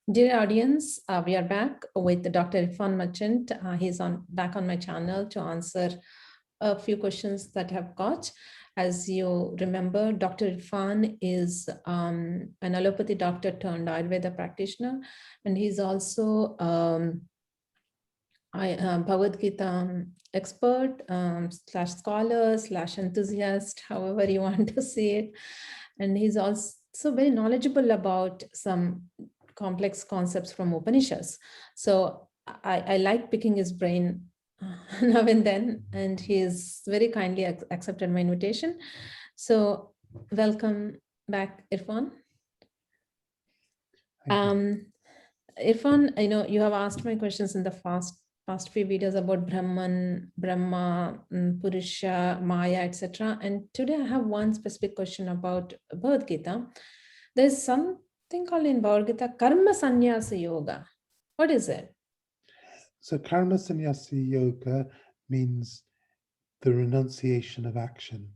Dear audience, we are back with Dr. Irfan Merchant. He's back on my channel to answer a few questions that I've got. As you remember, Dr. Irfan is an allopathy doctor turned Ayurveda practitioner, and he's also Bhagavad Gita expert slash scholar slash enthusiast, however you want to say it. And he's also very knowledgeable about some complex concepts from Upanishads. So I like picking his brain now and then, and he's very kindly accepted my invitation. So welcome back, Irfan. Irfan, I know you have asked my questions in the past few videos about Brahman, Brahma, Purusha, Maya, etc. And today I have one specific question about Bhagavad Gita. There's something called in Bhagavad Gita, KarmaSanyasaYog. What is it? So KarmaSanyasaYog means the renunciation of action.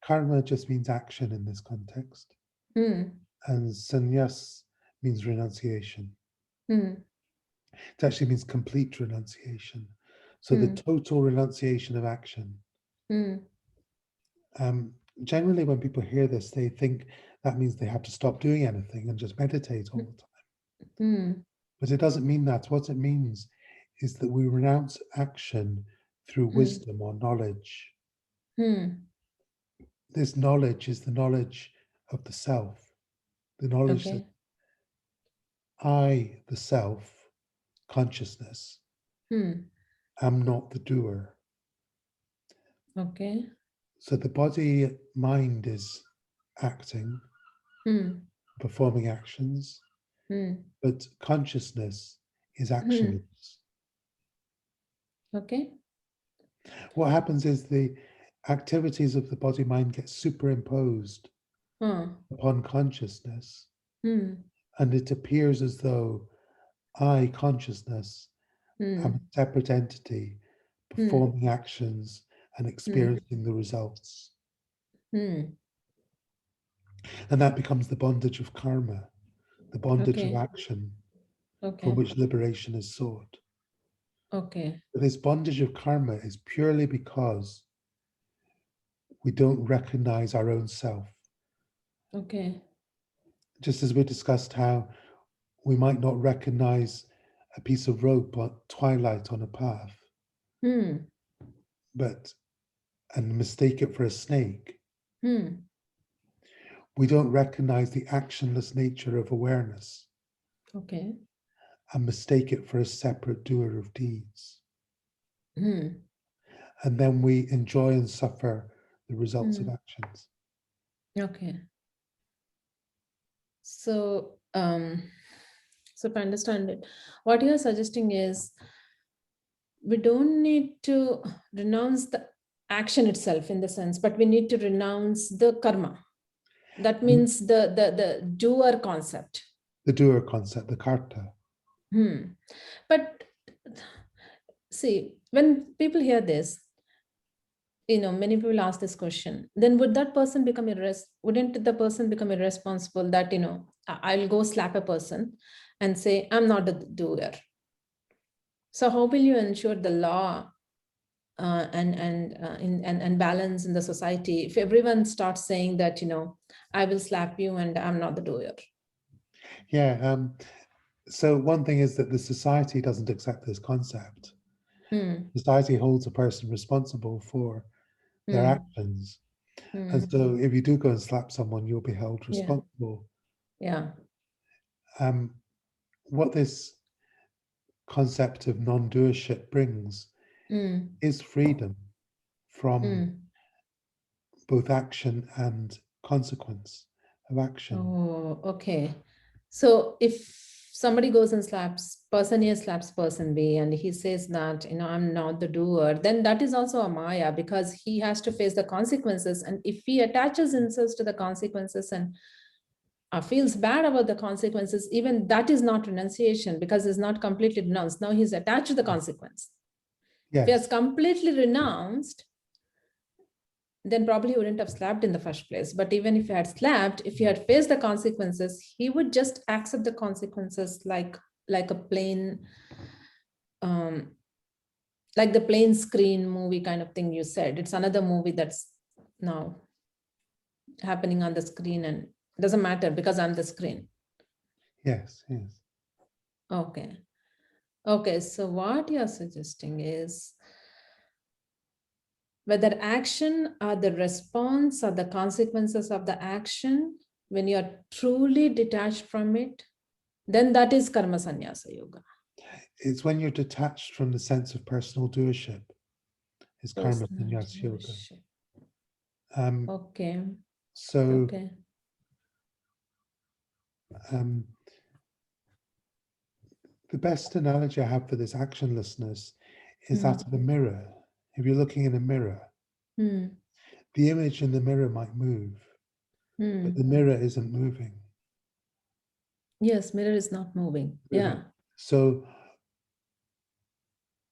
Karma just means action in this context. And sannyas means renunciation. It actually means complete renunciation. So the total renunciation of action. Generally, when people hear this, they think that means they have to stop doing anything and just meditate all the time. But it doesn't mean that. What it means is that we renounce action through wisdom or knowledge. This knowledge is the knowledge of the self, the knowledge that I, the self, consciousness, am not the doer. Okay. So the body, mind is acting, performing actions, but consciousness is actionless. Okay. What happens is the activities of the body mind get superimposed upon consciousness, and it appears as though I, consciousness, am a separate entity performing actions and experiencing the results. And that becomes the bondage of karma, the bondage of action, from which liberation is sought. Okay. But this bondage of karma is purely because we don't recognize our own self. Okay. Just as we discussed how we might not recognize a piece of rope or twilight on a path, and mistake it for a snake. We don't recognize the actionless nature of awareness. Okay. And mistake it for a separate doer of deeds. And then we enjoy and suffer the results of actions. Okay. So, so if I understand it, what you're suggesting is we don't need to renounce the action itself in the sense, but we need to renounce the karma. That means the doer concept. The doer concept, the karta. But see, when people hear this, many people ask this question, then would that person become wouldn't the person become irresponsible that, I'll go slap a person and say, I'm not the doer. So how will you ensure the law and balance in the society if everyone starts saying that, I will slap you and I'm not the doer? Yeah. So one thing is that the society doesn't accept this concept. Society holds a person responsible for their actions. And so if you do go and slap someone, you'll be held responsible. Yeah. What this concept of non-doership brings is freedom from both action and consequence of action. Oh, okay. So if somebody goes and slaps person A, slaps person B, and he says that, I'm not the doer, then that is also a Maya, because he has to face the consequences. And if he attaches himself to the consequences and feels bad about the consequences, even that is not renunciation, because it's not completely renounced. Now he's attached to the consequence. Yes. If he has completely renounced, then probably he wouldn't have slapped in the first place. But even if he had slapped, if he had faced the consequences, he would just accept the consequences like a plain, like the plain screen movie kind of thing you said. It's another movie that's now happening on the screen, and it doesn't matter because I'm the screen. Yes, yes. Okay. Okay, so what you're suggesting is whether action or the response or the consequences of the action, when you're truly detached from it, then that is Karma Sannyasa Yoga. It's when you're detached from the sense of personal doership. Is KarmaSanyasaYog. Okay. So okay. The best analogy I have for this actionlessness is that of a mirror. If you're looking in a mirror, the image in the mirror might move, but the mirror isn't moving. Yes, mirror is not moving. Yeah. So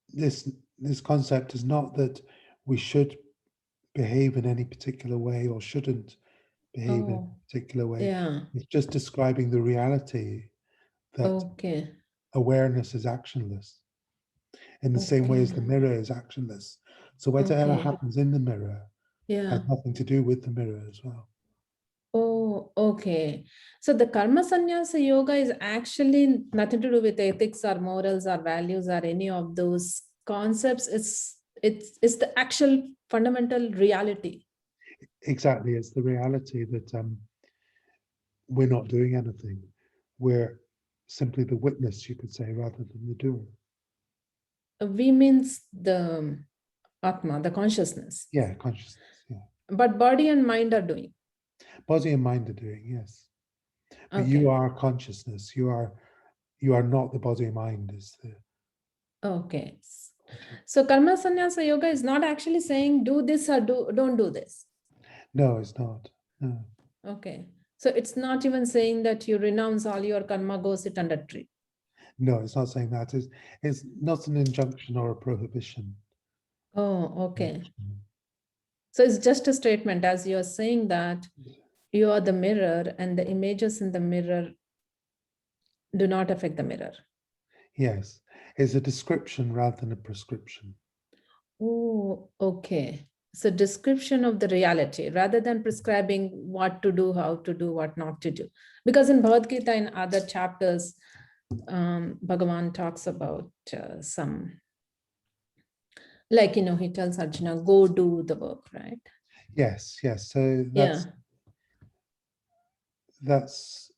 this concept is not that we should behave in any particular way or shouldn't behave in a particular way. Yeah. It's just describing the reality that awareness is actionless in the same way as the mirror is actionless. So whatever happens in the mirror has nothing to do with the mirror as well. Oh, okay. So the Karma Sannyasa Yoga is actually nothing to do with ethics or morals or values or any of those concepts. It's the actual fundamental reality. Exactly. It's the reality that we're not doing anything. We're simply the witness, you could say, rather than the doer. We means the Atma, the consciousness. Yeah, consciousness. Yeah. But body and mind are doing. Body and mind are doing, yes. But you are consciousness. You are not the body and mind. Is the okay. So Karma Sannyasa Yoga is not actually saying do this or don't do this. No, it's not. No. Okay. So it's not even saying that you renounce all your karma, go sit under a tree. No, it's not saying that. It's not an injunction or a prohibition. Oh, okay. So it's just a statement, as you're saying that you are the mirror and the images in the mirror do not affect the mirror. Yes. It's a description rather than a prescription. Oh, okay. So description of the reality rather than prescribing what to do, how to do, what not to do. Because in Bhagavad Gita, in other chapters, Bhagavan talks about some, like, he tells Arjuna, go do the work, right? Yes, yes. So that's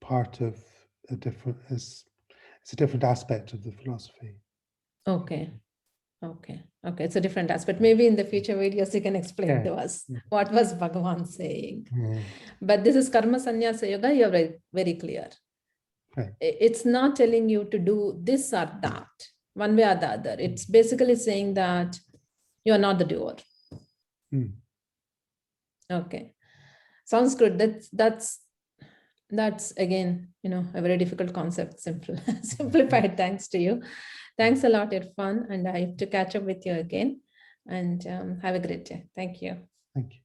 part of a different, it's a different aspect of the philosophy. Okay. It's a different aspect. Maybe in the future videos you can explain to us what was Bhagavan saying. But this is Karma Sannyasa Yoga, you're very, very clear. Right. It's not telling you to do this or that, one way or the other. It's basically saying that you are not the doer. Okay. Sounds good. That's again, a very difficult concept, simplified. Thanks to you. Thanks a lot, Irfan. And I have to catch up with you again. And have a great day. Thank you. Thank you.